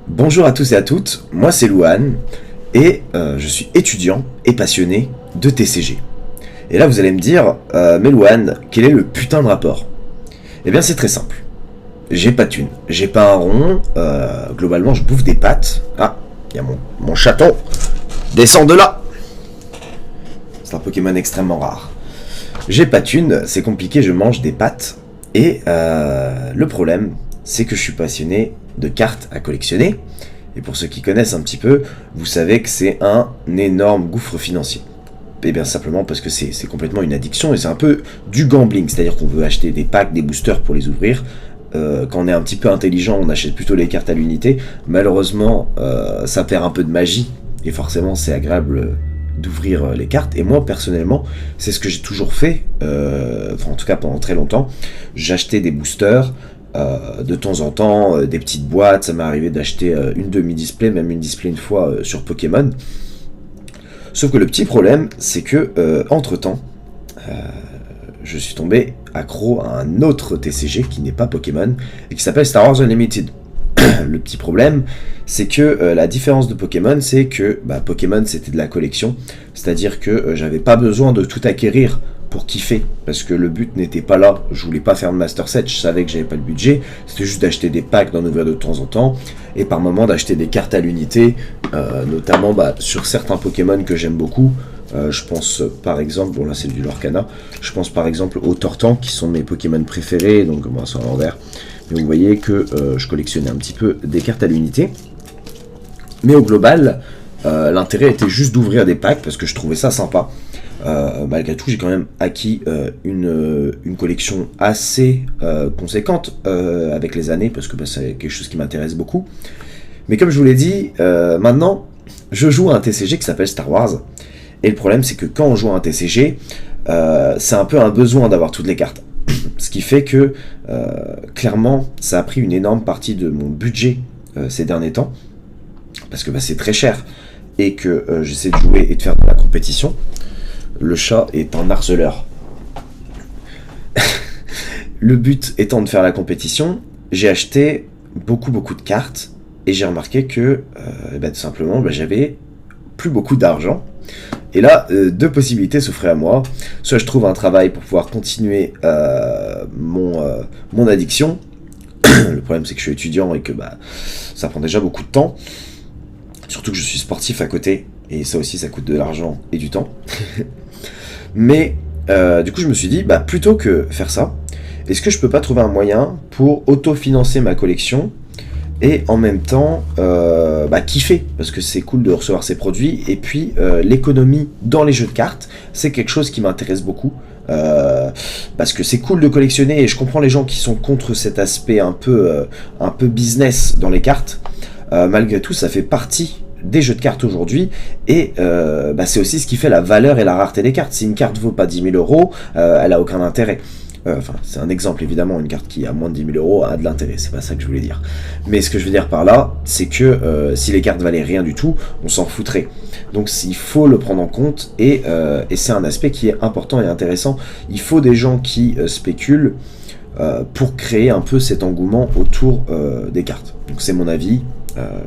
Bonjour à tous et à toutes, moi c'est Louane et je suis étudiant et passionné de TCG. Et là vous allez me dire, mais Louane, quel est le putain de rapport? Eh bien c'est très simple. J'ai pas de thune, j'ai pas un rond, globalement je bouffe des pâtes. Ah, il y a mon chaton, descends de là. C'est un Pokémon extrêmement rare. J'ai pas de thune, c'est compliqué, je mange des pâtes. Et le problème, c'est que je suis passionné de cartes à collectionner. Et pour ceux qui connaissent un petit peu, vous savez que c'est un énorme gouffre financier. Et bien simplement parce que c'est complètement une addiction et c'est un peu du gambling. C'est-à-dire qu'on veut acheter des packs, des boosters pour les ouvrir. Quand on est un petit peu intelligent, on achète plutôt les cartes à l'unité. Malheureusement, ça perd un peu de magie. Et forcément, c'est agréable d'ouvrir les cartes. Et moi, personnellement, c'est ce que j'ai toujours fait. Enfin, en tout cas, pendant très longtemps. J'achetais des boosters. De temps en temps, des petites boîtes, ça m'est arrivé d'acheter une demi-display, même une display une fois sur Pokémon. Sauf que le petit problème, c'est que entre temps, je suis tombé accro à un autre TCG qui n'est pas Pokémon et qui s'appelle Star Wars Unlimited. Le petit problème, c'est que la différence de Pokémon, c'est que Pokémon c'était de la collection, c'est-à-dire que j'avais pas besoin de tout acquérir pour kiffer, parce que le but n'était pas là, je voulais pas faire de master set, je savais que j'avais pas le budget, c'était juste d'acheter des packs, d'en ouvrir de temps en temps, et par moment d'acheter des cartes à l'unité, notamment sur certains Pokémon que j'aime beaucoup. Je pense par exemple, bon là c'est du Lorcana, je pense par exemple aux Tortans qui sont mes Pokémon préférés, donc moi c'est à l'envers, mais vous voyez que je collectionnais un petit peu des cartes à l'unité, mais au global, l'intérêt était juste d'ouvrir des packs parce que je trouvais ça sympa. Malgré tout, j'ai quand même acquis une collection assez conséquente avec les années, parce que c'est quelque chose qui m'intéresse beaucoup. Mais comme je vous l'ai dit, maintenant, je joue à un TCG qui s'appelle Star Wars. Et le problème, c'est que quand on joue à un TCG, c'est un peu un besoin d'avoir toutes les cartes. Ce qui fait que, clairement, ça a pris une énorme partie de mon budget ces derniers temps. Parce que c'est très cher. Et que j'essaie de jouer et de faire de la compétition. Le chat est un harceleur. Le but étant de faire la compétition, j'ai acheté beaucoup de cartes et j'ai remarqué que tout simplement j'avais plus beaucoup d'argent. Et là, deux possibilités s'offraient à moi. Soit je trouve un travail pour pouvoir continuer mon addiction. Le problème c'est que je suis étudiant et que ça prend déjà beaucoup de temps. Surtout que je suis sportif à côté. Et ça aussi, ça coûte de l'argent et du temps. Mais du coup, je me suis dit, plutôt que faire ça, est-ce que je peux pas trouver un moyen pour autofinancer ma collection et en même temps kiffer, parce que c'est cool de recevoir ces produits. Et puis, l'économie dans les jeux de cartes, c'est quelque chose qui m'intéresse beaucoup. Parce que c'est cool de collectionner et je comprends les gens qui sont contre cet aspect un peu business dans les cartes. Malgré tout, ça fait partie des jeux de cartes aujourd'hui et c'est aussi ce qui fait la valeur et la rareté des cartes. Si une carte vaut pas 10 000 euros, elle a aucun intérêt. C'est un exemple évidemment, une carte qui a moins de 10 000 euros a de l'intérêt, c'est pas ça que je voulais dire. Mais ce que je veux dire par là, c'est que si les cartes valaient rien du tout, on s'en foutrait. Donc il faut le prendre en compte et c'est un aspect qui est important et intéressant. Il faut des gens qui spéculent pour créer un peu cet engouement autour des cartes. Donc c'est mon avis.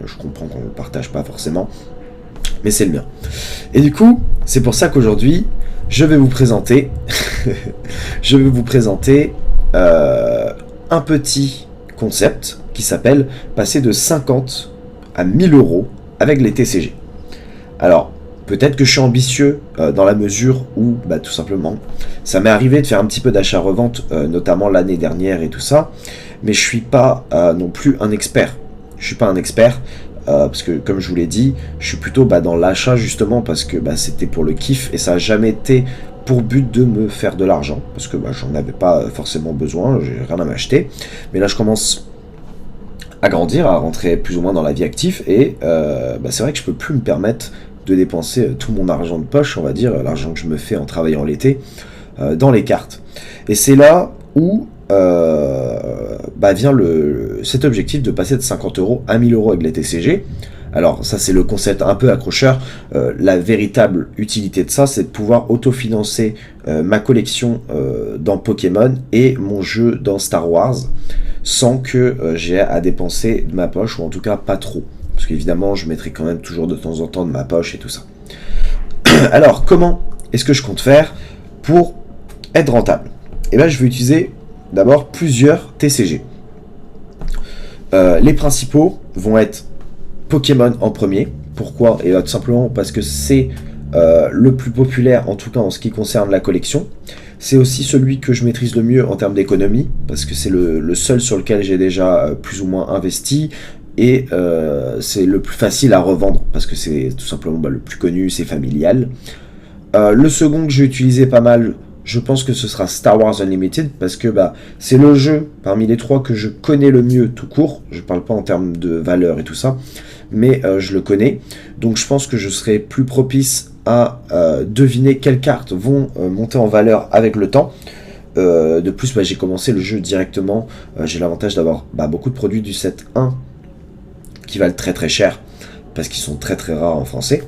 Je comprends qu'on ne le partage pas forcément, mais c'est le mien. Et du coup, c'est pour ça qu'aujourd'hui, je vais vous présenter, un petit concept qui s'appelle passer de 50 à 1000 euros avec les TCG. Alors, peut-être que je suis ambitieux dans la mesure où, tout simplement, ça m'est arrivé de faire un petit peu d'achat-revente, notamment l'année dernière et tout ça, mais je suis pas non plus un expert. Je suis pas un expert parce que comme je vous l'ai dit, je suis plutôt dans l'achat justement parce que c'était pour le kiff et ça a jamais été pour but de me faire de l'argent parce que j'en avais pas forcément besoin, j'ai rien à m'acheter. Mais là je commence à grandir, à rentrer plus ou moins dans la vie active et c'est vrai que je peux plus me permettre de dépenser tout mon argent de poche, on va dire, l'argent que je me fais en travaillant l'été, dans les cartes. Et c'est là où vient cet objectif de passer de 50 euros à 1000 euros avec les TCG. Alors ça c'est le concept un peu accrocheur. La véritable utilité de ça, c'est de pouvoir autofinancer ma collection dans Pokémon et mon jeu dans Star Wars. sans que j'ai à dépenser de ma poche, ou en tout cas pas trop. Parce qu'évidemment, je mettrai quand même toujours de temps en temps de ma poche et tout ça. Alors, comment est-ce que je compte faire pour être rentable? Et bien, je vais utiliser d'abord plusieurs TCG. Les principaux vont être Pokémon en premier. Pourquoi? Et tout simplement parce que c'est le plus populaire, en tout cas en ce qui concerne la collection. C'est aussi celui que je maîtrise le mieux en termes d'économie, parce que c'est le seul sur lequel j'ai déjà plus ou moins investi. Et c'est le plus facile à revendre, parce que c'est tout simplement le plus connu, c'est familial. Le second que j'ai utilisé pas mal, je pense que ce sera Star Wars Unlimited, parce que c'est le jeu parmi les trois que je connais le mieux tout court. Je parle pas en termes de valeur et tout ça, mais je le connais. Donc je pense que je serai plus propice à deviner quelles cartes vont monter en valeur avec le temps. De plus, j'ai commencé le jeu directement. J'ai l'avantage d'avoir beaucoup de produits du set 1 qui valent très très cher, parce qu'ils sont très très rares en français.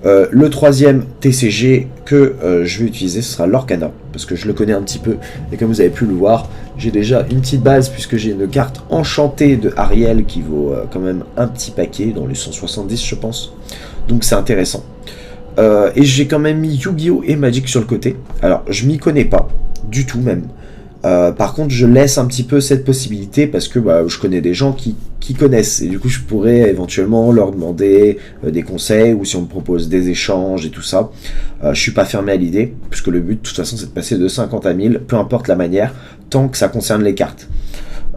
Le troisième TCG que je vais utiliser, ce sera l'Orcana, parce que je le connais un petit peu, et comme vous avez pu le voir, j'ai déjà une petite base, puisque j'ai une carte enchantée de Ariel qui vaut quand même un petit paquet, dans les 170 je pense, donc c'est intéressant. Et j'ai quand même mis Yu-Gi-Oh! Et Magic sur le côté. Alors je m'y connais pas, du tout même. Par contre je laisse un petit peu cette possibilité, parce que je connais des gens qui connaissent, et du coup je pourrais éventuellement leur demander des conseils, ou si on me propose des échanges et tout ça. Je suis pas fermé à l'idée, puisque le but de toute façon c'est de passer de 50 à 1000, peu importe la manière, tant que ça concerne les cartes.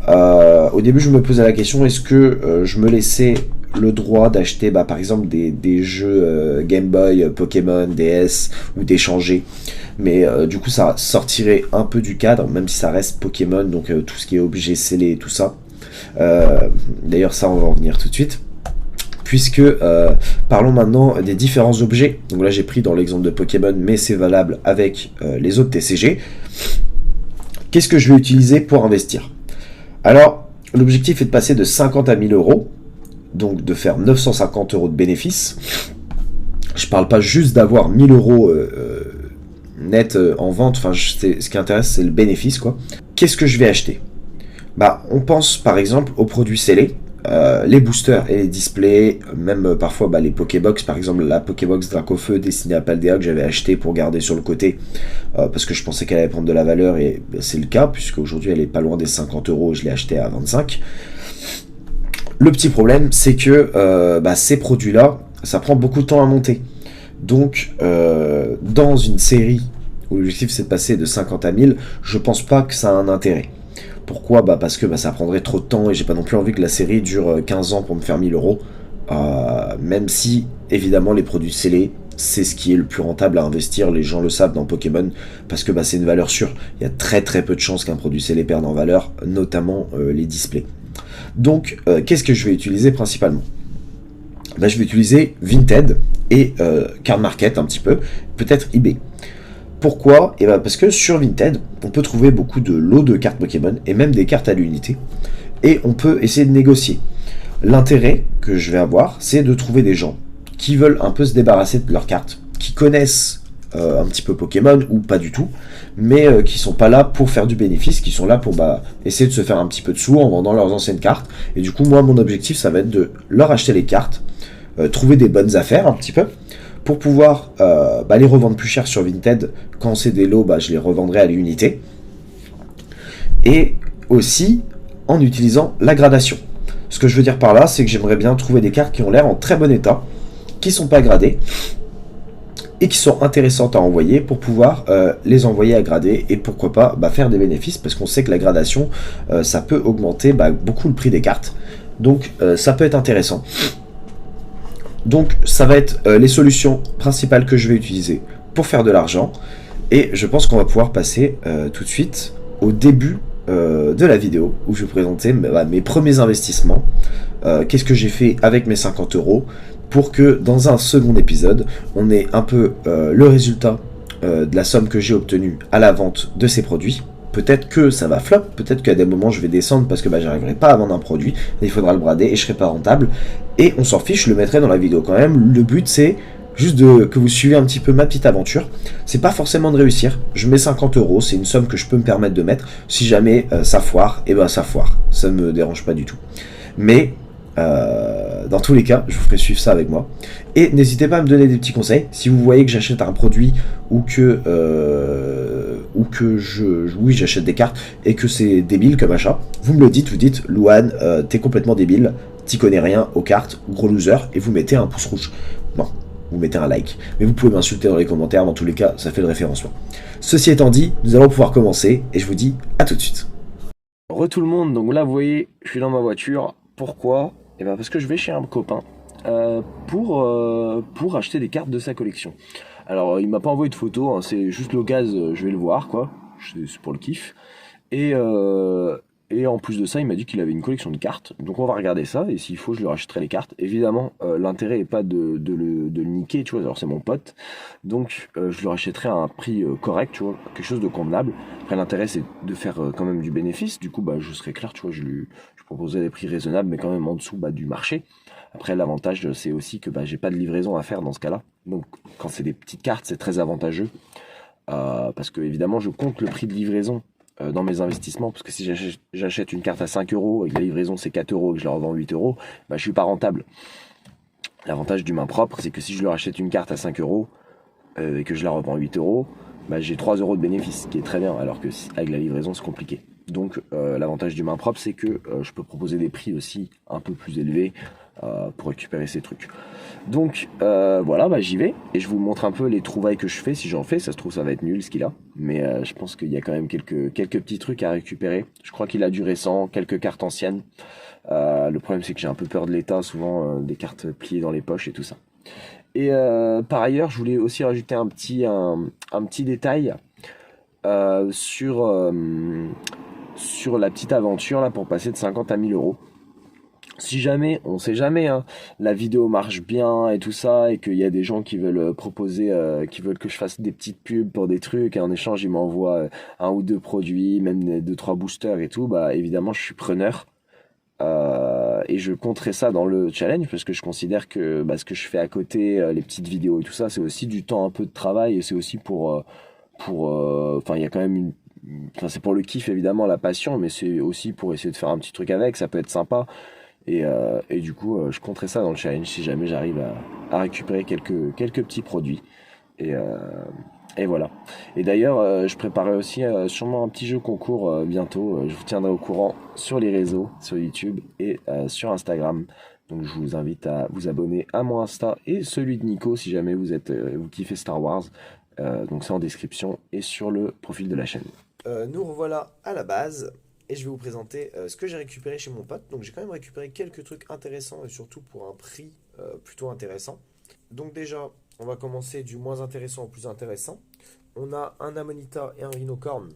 Au début je me posais la question, est-ce que je me laissais le droit d'acheter par exemple des jeux Game Boy, Pokémon, DS, ou d'échanger, mais du coup ça sortirait un peu du cadre, même si ça reste Pokémon, donc tout ce qui est objet scellé et tout ça. D'ailleurs ça on va en venir tout de suite, puisque parlons maintenant des différents objets. Donc là j'ai pris dans l'exemple de Pokémon, mais c'est valable avec les autres TCG. Qu'est-ce que je vais utiliser pour investir? Alors l'objectif est de passer de 50 à 1000 euros, donc de faire 950 euros de bénéfice. Je parle pas juste d'avoir 1000 euros net en vente, enfin ce qui intéresse c'est le bénéfice quoi. Qu'est-ce que je vais acheter? On pense par exemple aux produits scellés, les boosters et les displays, même parfois les Pokébox, par exemple la Pokébox Dracofeu destinée à Paldea que j'avais acheté pour garder sur le côté, parce que je pensais qu'elle allait prendre de la valeur, et c'est le cas, puisque aujourd'hui elle est pas loin des 50 euros, je l'ai acheté à 25. Le petit problème c'est que ces produits là, ça prend beaucoup de temps à monter. Donc dans une série où l'objectif c'est de passer de 50 à 1000, je pense pas que ça a un intérêt. Pourquoi? Parce que ça prendrait trop de temps, et j'ai pas non plus envie que la série dure 15 ans pour me faire 1000 euros. Même si, évidemment, les produits scellés, c'est ce qui est le plus rentable à investir, les gens le savent dans Pokémon, parce que c'est une valeur sûre. Il y a très très peu de chances qu'un produit scellé perde en valeur, notamment les displays. Donc, qu'est-ce que je vais utiliser principalement? Je vais utiliser Vinted et Card Market un petit peu, peut-être eBay. Pourquoi? Parce que sur Vinted, on peut trouver beaucoup de lots de cartes Pokémon, et même des cartes à l'unité, et on peut essayer de négocier. L'intérêt que je vais avoir, c'est de trouver des gens qui veulent un peu se débarrasser de leurs cartes, qui connaissent un petit peu Pokémon, ou pas du tout, mais qui sont pas là pour faire du bénéfice, qui sont là pour essayer de se faire un petit peu de sous en vendant leurs anciennes cartes. Et du coup, moi, mon objectif, ça va être de leur acheter les cartes, trouver des bonnes affaires un petit peu, pour pouvoir les revendre plus cher sur Vinted. Quand c'est des lots, je les revendrai à l'unité. Et aussi en utilisant la gradation. Ce que je veux dire par là, c'est que j'aimerais bien trouver des cartes qui ont l'air en très bon état, qui ne sont pas gradées, et qui sont intéressantes à envoyer pour pouvoir les envoyer à grader, et pourquoi pas faire des bénéfices, parce qu'on sait que la gradation, ça peut augmenter beaucoup le prix des cartes. Donc ça peut être intéressant. Donc ça va être les solutions principales que je vais utiliser pour faire de l'argent, et je pense qu'on va pouvoir passer tout de suite au début de la vidéo, où je vais vous présenter mes premiers investissements, qu'est-ce que j'ai fait avec mes 50 euros, pour que dans un second épisode, on ait un peu le résultat de la somme que j'ai obtenue à la vente de ces produits. Peut-être que ça va flop, peut-être qu'à des moments je vais descendre parce que j'arriverai pas à vendre un produit, et il faudra le brader et je serai pas rentable, et on s'en fiche, je le mettrai dans la vidéo quand même. Le but c'est juste que vous suivez un petit peu ma petite aventure. C'est pas forcément de réussir. Je mets 50 euros, c'est une somme que je peux me permettre de mettre. Si jamais ça foire, et ben ça foire. Ça me dérange pas du tout. Mais dans tous les cas, je vous ferai suivre ça avec moi. Et n'hésitez pas à me donner des petits conseils. Si vous voyez que j'achète un produit ou que oui, j'achète des cartes et que c'est débile comme achat, vous me le dites, vous dites, Louane, t'es complètement débile, t'y connais rien aux cartes, gros loser, et vous mettez un pouce rouge. Non, vous mettez un like. Mais vous pouvez m'insulter dans les commentaires, dans tous les cas, ça fait le référencement. Ceci étant dit, nous allons pouvoir commencer, et je vous dis à tout de suite. Tout le monde, donc là vous voyez, je suis dans ma voiture. Pourquoi? Eh ben parce que je vais chez un copain pour acheter des cartes de sa collection. Alors il m'a pas envoyé de photos, hein, c'est juste l'occasion, je vais le voir quoi, c'est pour le kiff. Et, euh, et en plus de ça, il m'a dit qu'il avait une collection de cartes, donc on va regarder ça, et s'il faut je lui rachèterai les cartes. Évidemment, l'intérêt est pas de le niquer, tu vois, alors c'est mon pote, donc je lui rachèterai à un prix correct, tu vois, quelque chose de convenable. Après l'intérêt c'est de faire quand même du bénéfice, du coup bah je serai clair, tu vois, je proposais des prix raisonnables, mais quand même en dessous du marché. Après l'avantage c'est aussi que j'ai pas de livraison à faire dans ce cas-là, donc quand c'est des petites cartes c'est très avantageux, parce que évidemment je compte le prix de livraison dans mes investissements, parce que si j'achète une carte à 5 euros et que la livraison c'est 4 euros et que je la revends 8 euros, je suis pas rentable. L'avantage du main propre, c'est que si je leur achète une carte à 5 euros et que je la revends 8 euros, j'ai 3 euros de bénéfice, ce qui est très bien, alors que avec la livraison c'est compliqué. Donc l'avantage du main propre, c'est que je peux proposer des prix aussi un peu plus élevés pour récupérer ces trucs. Donc voilà, j'y vais et je vous montre un peu les trouvailles que je fais. Si j'en fais, ça se trouve ça va être nul ce qu'il a, mais je pense qu'il y a quand même quelques petits trucs à récupérer. Je crois qu'il a du récent, quelques cartes anciennes. Le problème c'est que j'ai un peu peur de l'état, souvent des cartes pliées dans les poches et tout ça. Et par ailleurs, je voulais aussi rajouter un petit détail sur la petite aventure là pour passer de 50 à 1000 euros. Si jamais, on sait jamais, hein, la vidéo marche bien et tout ça, et qu'il y a des gens qui veulent proposer, qui veulent que je fasse des petites pubs pour des trucs, et en échange ils m'envoient un ou deux produits, même deux trois boosters et tout, évidemment je suis preneur. Et je compterai ça dans le challenge parce que je considère que ce que je fais à côté, les petites vidéos et tout ça, c'est aussi du temps un peu de travail, et c'est aussi enfin il y a quand même enfin c'est pour le kiff évidemment, la passion, mais c'est aussi pour essayer de faire un petit truc avec, ça peut être sympa. Et du coup, je compterai ça dans le challenge si jamais j'arrive à récupérer quelques petits produits. Et, euh, et voilà. Et d'ailleurs, je préparais aussi sûrement un petit jeu concours bientôt. Je vous tiendrai au courant sur les réseaux, sur YouTube et sur Instagram. Donc je vous invite à vous abonner à mon Insta et celui de Nico si jamais vous kiffez Star Wars. Donc c'est en description et sur le profil de la chaîne. Nous revoilà à la base et je vais vous présenter ce que j'ai récupéré chez mon pote. Donc j'ai quand même récupéré quelques trucs intéressants et surtout pour un prix plutôt intéressant. Donc déjà, on va commencer du moins intéressant au plus intéressant. On a un Amonita et un Rhinocorn,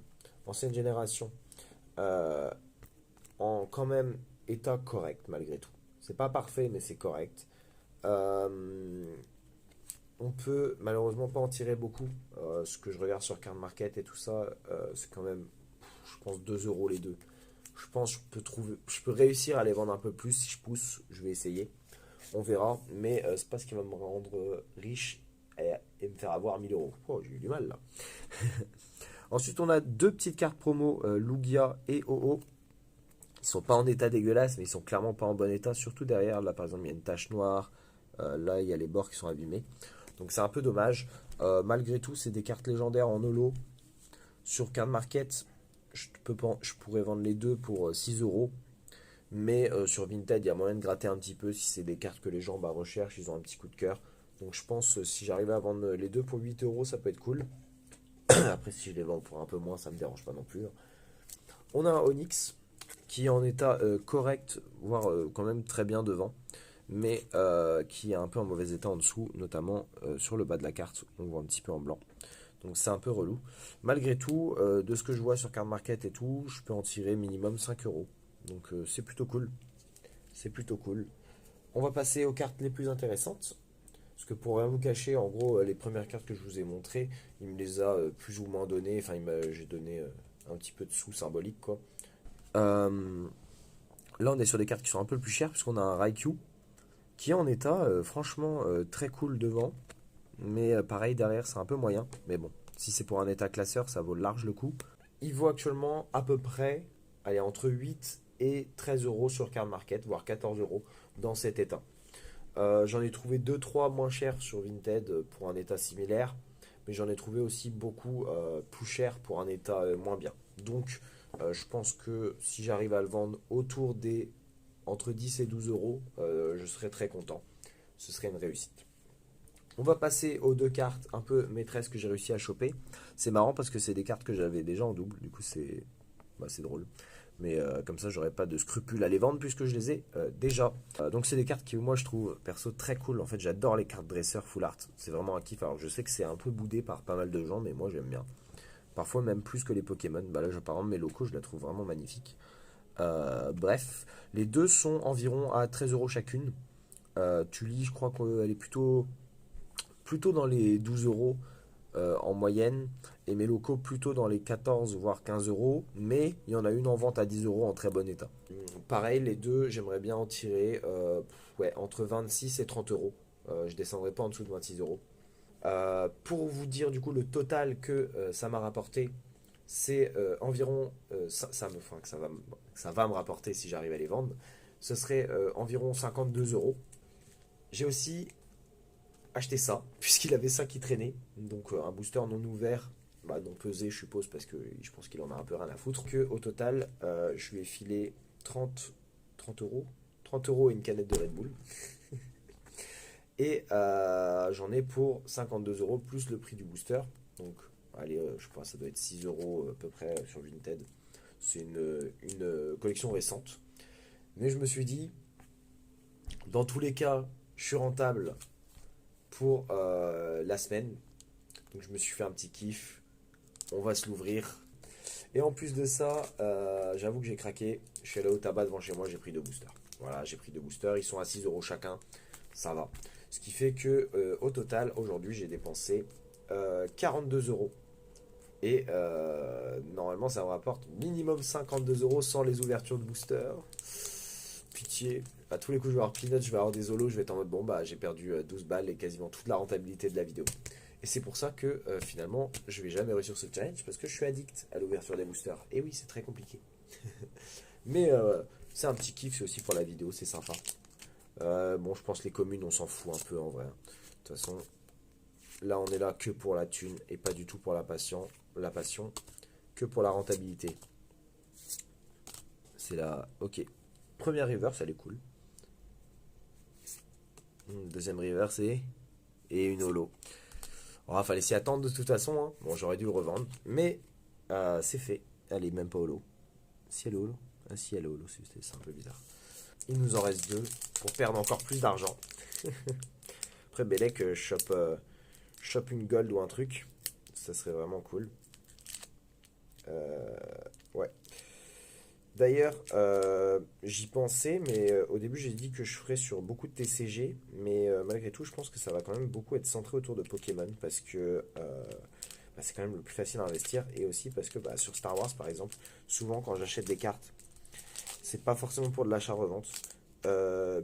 ancienne génération, euh, en quand même état correct malgré tout. C'est pas parfait mais c'est correct. Euh, on peut malheureusement pas en tirer beaucoup. Ce que je regarde sur Card Market et tout ça, c'est quand même, je pense, 2 euros les deux. Je pense que je peux réussir à les vendre un peu plus si je pousse. Je vais essayer. On verra. Mais c'est pas ce qui va me rendre riche et me faire avoir 1000 euros. Oh, j'ai eu du mal là. Ensuite, on a deux petites cartes promo, Lugia et OO. Ils sont pas en état dégueulasse, mais ils sont clairement pas en bon état. Surtout derrière, là par exemple, il y a une tache noire. Là, il y a les bords qui sont abîmés. Donc c'est un peu dommage. Malgré tout, c'est des cartes légendaires en holo. Sur Card Market, je pourrais vendre les deux pour 6 euros. Mais sur Vinted, il y a moyen de gratter un petit peu si c'est des cartes que les gens recherchent, ils ont un petit coup de cœur. Donc je pense si j'arrive à vendre les deux pour 8 euros, ça peut être cool. Après, si je les vends pour un peu moins, ça me dérange pas non plus. On a un Onyx qui est en état correct, voire quand même très bien devant, mais qui est un peu en mauvais état en dessous, notamment sur le bas de la carte, on voit un petit peu en blanc. Donc c'est un peu relou. Malgré tout, de ce que je vois sur Card Market et tout, je peux en tirer minimum 5 euros. Donc c'est plutôt cool. C'est plutôt cool. On va passer aux cartes les plus intéressantes. Parce que pour rien vous cacher, en gros, les premières cartes que je vous ai montrées, il me les a plus ou moins données. Enfin, j'ai donné un petit peu de sous symbolique, quoi. Là, on est sur des cartes qui sont un peu plus chères, puisqu'on a un Raikou qui est en état franchement très cool devant. mais pareil derrière c'est un peu moyen. Mais bon, si c'est pour un état classeur, ça vaut large le coup. Il vaut actuellement à peu près, allez, entre 8 et 13 euros sur Card Market, voire 14 euros dans cet état. J'en ai trouvé deux trois moins chers sur Vinted pour un état similaire, mais j'en ai trouvé aussi beaucoup plus cher pour un état moins bien. Donc je pense que si j'arrive à le vendre autour des entre 10 et 12 euros, je serais très content. Ce serait une réussite. On va passer aux deux cartes un peu maîtresses que j'ai réussi à choper. C'est marrant parce que c'est des cartes que j'avais déjà en double, du coup c'est drôle. Mais comme ça, j'aurais pas de scrupules à les vendre puisque je les ai déjà. Donc c'est des cartes qui moi je trouve perso très cool. En fait, j'adore les cartes dresseurs full art. C'est vraiment un kiff. Alors je sais que c'est un peu boudé par pas mal de gens, mais moi j'aime bien. Parfois même plus que les Pokémon. Bah là, par exemple, mes locaux, je la trouve vraiment magnifique. Bref, les deux sont environ à 13 euros chacune. Tully, je crois qu'elle est plutôt dans les 12 euros en moyenne, et mes locaux plutôt dans les 14 voire 15 euros, mais il y en a une en vente à 10 euros en très bon état. Pareil, les deux, j'aimerais bien en tirer ouais, entre 26 et 30 euros. Je descendrai pas en dessous de 26 euros. Pour vous dire du coup le total que ça m'a rapporté, c'est environ, enfin, que ça va me rapporter si j'arrive à les vendre, ce serait environ 52 euros. J'ai aussi acheté ça, puisqu'il avait ça qui traînait. Donc un booster non ouvert, bah, non pesé, je suppose, parce que je pense qu'il en a un peu rien à foutre. Que au total, je lui ai filé 30 euros. 30 euros et une canette de Red Bull. Et j'en ai pour 52 euros plus le prix du booster. Donc, allez, je pense que ça doit être 6 euros à peu près sur Vinted. C'est une collection récente. Mais je me suis dit, dans tous les cas, je suis rentable pour la semaine. Donc je me suis fait un petit kiff. On va se l'ouvrir. Et en plus de ça, j'avoue que j'ai craqué. Je suis allé au tabac devant chez moi, j'ai pris deux boosters. Voilà, j'ai pris deux boosters. Ils sont à 6 euros chacun. Ça va. Ce qui fait que au total, aujourd'hui, j'ai dépensé 42 euros. Et normalement, ça me rapporte minimum 52 euros sans les ouvertures de booster. Pitié. À tous les coups, je vais avoir Peanut, je vais avoir des holos, je vais être en mode bon, bah j'ai perdu 12 balles et quasiment toute la rentabilité de la vidéo. Et c'est pour ça que finalement, je vais jamais réussir ce challenge parce que je suis addict à l'ouverture des boosters. Et oui, c'est très compliqué. Mais c'est un petit kiff, c'est aussi pour la vidéo, c'est sympa. Bon, je pense que les communes, on s'en fout un peu en vrai. De toute façon, là, on est là que pour la thune et pas du tout pour la passion, que pour la rentabilité. C'est là, ok. Première reverse, elle est cool. Deuxième reverse et une holo. Il fallait s'y attendre de toute façon. Hein. Bon, j'aurais dû le revendre, mais c'est fait. Elle est même pas holo. Si elle est holo. Ah si elle est holo, c'est un peu bizarre. Il nous en reste deux pour perdre encore plus d'argent. Après, Belek, chope une gold ou un truc. Ça serait vraiment cool. Ouais. D'ailleurs, j'y pensais, mais au début j'ai dit que je ferais sur beaucoup de TCG, mais malgré tout, je pense que ça va quand même beaucoup être centré autour de Pokémon parce que bah, c'est quand même le plus facile à investir et aussi parce que bah, sur Star Wars par exemple, souvent quand j'achète des cartes, c'est pas forcément pour de l'achat-revente,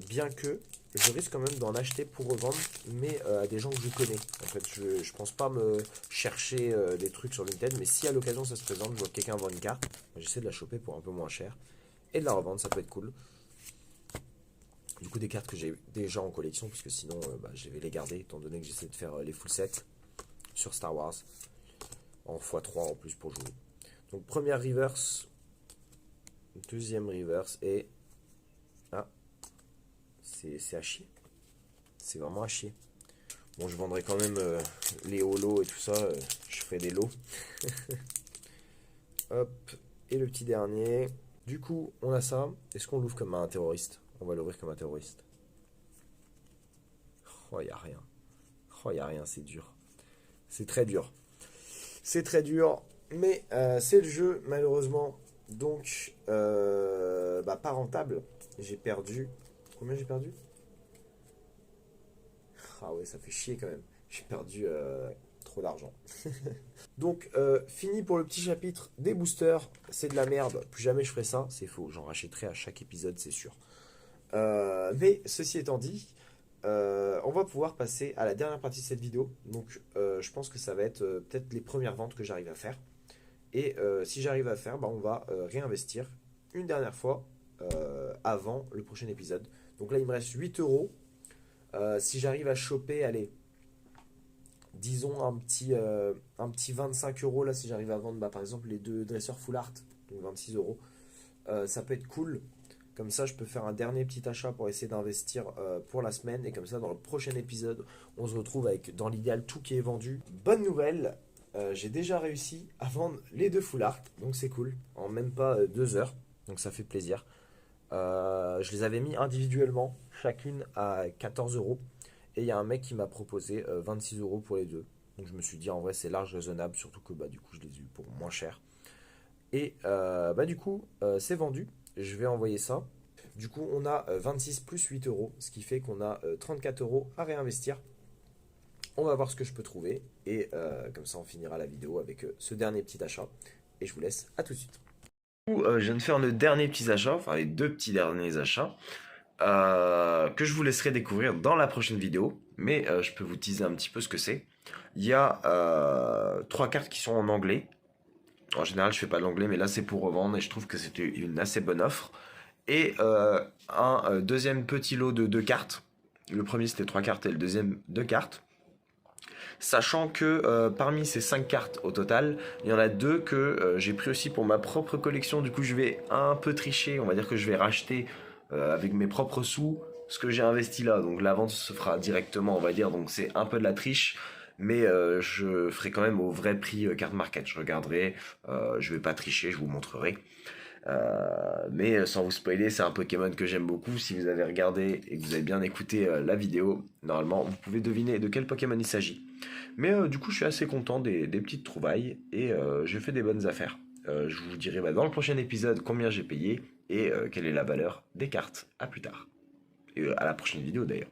bien que je risque quand même d'en acheter pour revendre, mais à des gens que je connais. En fait, je pense pas me chercher des trucs sur Vinted, mais si à l'occasion ça se présente, je vois que quelqu'un vend une carte, j'essaie de la choper pour un peu moins cher et de la revendre, ça peut être cool. Du coup, des cartes que j'ai déjà en collection, puisque sinon bah, je vais les garder, étant donné que j'essaie de faire les full sets sur Star Wars en x3 en plus pour jouer. Donc, première reverse, deuxième reverse et ah, c'est à chier. C'est vraiment à chier. Bon, je vendrai quand même les holos et tout ça. Je ferai des lots. Hop. Et le petit dernier. Du coup, on a ça. Est-ce qu'on l'ouvre comme un terroriste? On va l'ouvrir comme un terroriste. Oh, y a rien. Oh, y a rien, c'est dur. C'est très dur. C'est très dur. Mais c'est le jeu, malheureusement. Donc, bah, pas rentable. J'ai perdu. Combien j'ai perdu? Ah ouais, ça fait chier quand même. J'ai perdu trop d'argent. Donc, fini pour le petit chapitre des boosters. C'est de la merde. Plus jamais je ferai ça. C'est faux. J'en rachèterai à chaque épisode, c'est sûr. Mais ceci étant dit, on va pouvoir passer à la dernière partie de cette vidéo. Donc je pense que ça va être peut-être les premières ventes que j'arrive à faire. Et si j'arrive à faire, bah, on va réinvestir une dernière fois avant le prochain épisode. Donc là, il me reste 8 euros. Si j'arrive à choper, allez, disons un petit 25 euros, là, si j'arrive à vendre, bah, par exemple, les deux dresseurs full art, donc 26 euros, ça peut être cool. Comme ça, je peux faire un dernier petit achat pour essayer d'investir pour la semaine. Et comme ça, dans le prochain épisode, on se retrouve avec, dans l'idéal, tout qui est vendu. Bonne nouvelle, j'ai déjà réussi à vendre les deux full art. Donc c'est cool, en même pas 2 heures. Donc ça fait plaisir. Je les avais mis individuellement, chacune à 14 euros. Et il y a un mec qui m'a proposé 26 euros pour les deux. Donc je me suis dit, en vrai, c'est large raisonnable. Surtout que bah, du coup, je les ai eu pour moins cher. Et bah, du coup, c'est vendu. Je vais envoyer ça. Du coup, on a 26 plus 8 euros, ce qui fait qu'on a 34 euros à réinvestir. On va voir ce que je peux trouver. Et comme ça, on finira la vidéo avec ce dernier petit achat. Et je vous laisse à tout de suite. Je viens de faire le dernier petit achat, enfin les deux petits derniers achats, que je vous laisserai découvrir dans la prochaine vidéo. Mais je peux vous teaser un petit peu ce que c'est. Il y a 3 cartes qui sont en anglais. En général, je fais pas de l'anglais, mais là, c'est pour revendre et je trouve que c'était une assez bonne offre. Et un deuxième petit lot de 2 cartes. Le premier, c'était 3 cartes et le deuxième, 2 cartes. Sachant que parmi ces 5 cartes au total, il y en a 2 que j'ai pris aussi pour ma propre collection. Du coup, je vais un peu tricher. On va dire que je vais racheter avec mes propres sous ce que j'ai investi là. Donc la vente se fera directement, on va dire. Donc c'est un peu de la triche. Mais je ferai quand même au vrai prix carte market. Je regarderai, je vais pas tricher, je vous montrerai. Mais sans vous spoiler, c'est un Pokémon que j'aime beaucoup. Si vous avez regardé et que vous avez bien écouté la vidéo, normalement vous pouvez deviner de quel Pokémon il s'agit. Mais du coup, je suis assez content des petites trouvailles et j'ai fait des bonnes affaires. Je vous dirai dans le prochain épisode combien j'ai payé et quelle est la valeur des cartes. À plus tard. Et à la prochaine vidéo d'ailleurs.